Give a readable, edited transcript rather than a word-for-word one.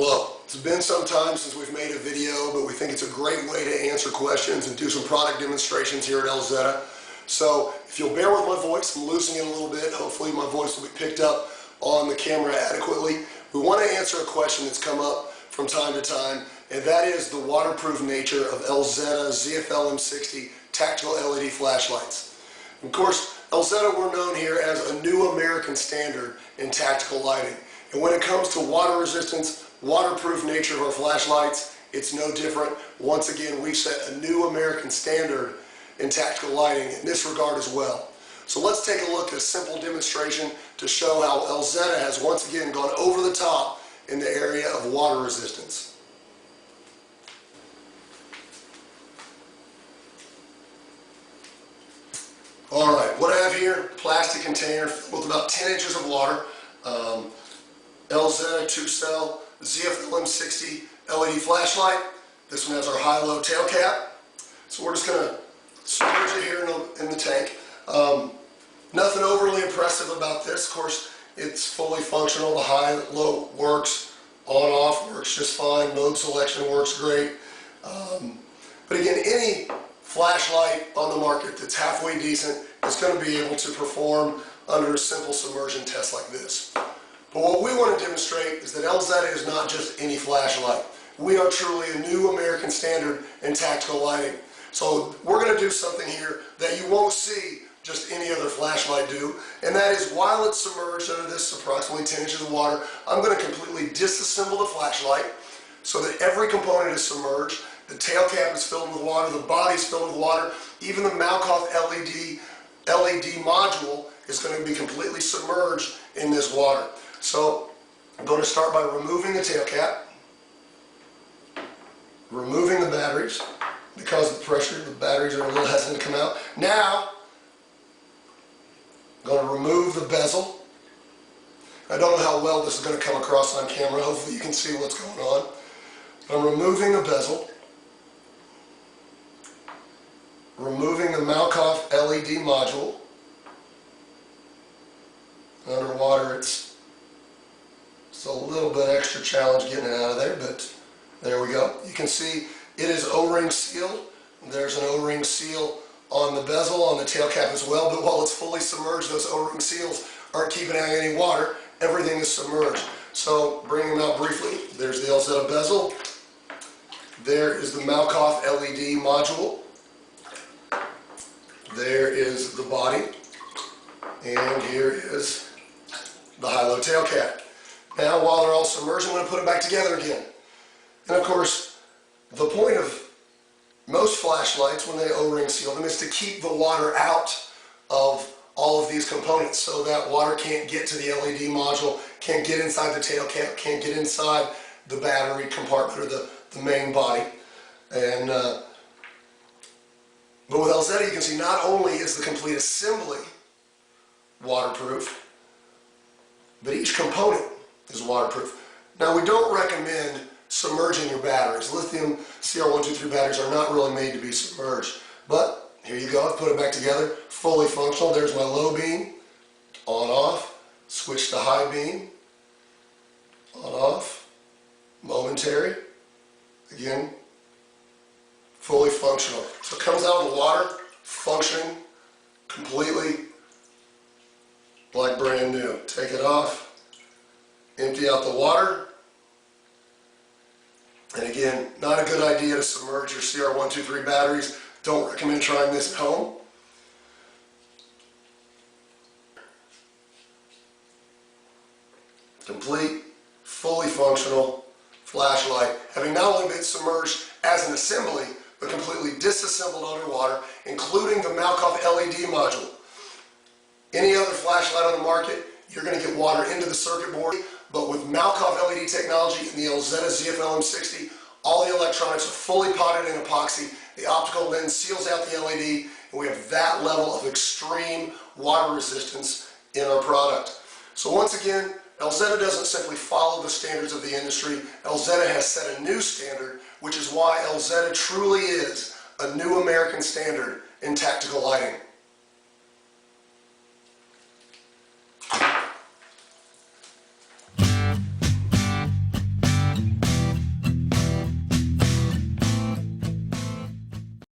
Hello. It's been some time since we've made a video, but we think it's a great way to answer questions and do some product demonstrations here at Elzetta. So if you'll bear with my voice, I'm losing it a little bit. Hopefully my voice will be picked up on the camera adequately. We want to answer a question that's come up from time to time, and that is the waterproof nature of Elzetta ZFL M60 tactical LED flashlights. Of course, Elzetta, we're known here as a new American standard in tactical lighting. And when it comes to water resistance, waterproof nature of our flashlights, it's no different. Once again, we've set a new American standard in tactical lighting in this regard as well. So let's take a look at a simple demonstration to show how Elzetta has once again gone over the top in the area of water resistance. Alright, what I have here, plastic container filled with about 10 inches of water. Elzetta 2-cell ZFL M60 LED flashlight. This one has our high-low tail cap. So we're just going to submerge it here in the tank. Nothing overly impressive about this. Of course, it's fully functional. The high-low works, on-off works just fine. Mode selection works great. But again, any flashlight on the market that's halfway decent is going to be able to perform under a simple submersion test like this. But what we want to demonstrate is that Elzetta is not just any flashlight. We are truly a new American standard in tactical lighting. So we're going to do something here that you won't see just any other flashlight do, and that is while it's submerged under this approximately 10 inches of water, I'm going to completely disassemble the flashlight so that every component is submerged. The tail cap is filled with water, the body is filled with water, even the Malkoff LED module is going to be completely submerged in this water. So I'm going to start by removing the tail cap, removing the batteries. Because of the pressure, the batteries are a little hesitant to come out. Now, I'm going to remove the bezel. I don't know how well this is going to come across on camera. Hopefully you can see what's going on. I'm removing the bezel. Removing the Malkoff LED module. Underwater, it's a little bit extra challenge getting it out of there, but there we go. You can see it is O-ring sealed. There's an O-ring seal on the bezel, on the tail cap as well, but while it's fully submerged, those O-ring seals aren't keeping out any water. Everything is submerged. So bringing them out briefly, there's the Elzetta bezel. There is the Malkoff LED module. There is the body. And here is the high-low tail cap. Now, while they're all submerged, I'm going to put them back together again. And of course, the point of most flashlights when they O-ring seal them is to keep the water out of all of these components so that water can't get to the LED module, can't get inside the tail cap, can't get inside the battery compartment or the main body. And but with Elzetta, you can see not only is the complete assembly waterproof, but each component is waterproof. Now, we don't recommend submerging your batteries. Lithium CR123 batteries are not really made to be submerged. But here you go, I've put it back together, fully functional. There's my low beam, on off, switch to high beam, on off, momentary, again, fully functional. So it comes out of the water, functioning completely like brand new. Take it off, empty out the water. And again, not a good idea to submerge your CR123 batteries. Don't recommend trying this at home. Complete, fully functional flashlight, having not only been submerged as an assembly, but completely disassembled underwater, including the Malkoff LED module. Any other flashlight on the market, you're going to get water into the circuit board. But with Malkoff LED technology and the Elzetta ZFL M60, all the electronics are fully potted in epoxy. The optical lens seals out the LED, and we have that level of extreme water resistance in our product. So once again, Elzetta doesn't simply follow the standards of the industry. Elzetta has set a new standard, which is why Elzetta truly is a new American standard in tactical lighting.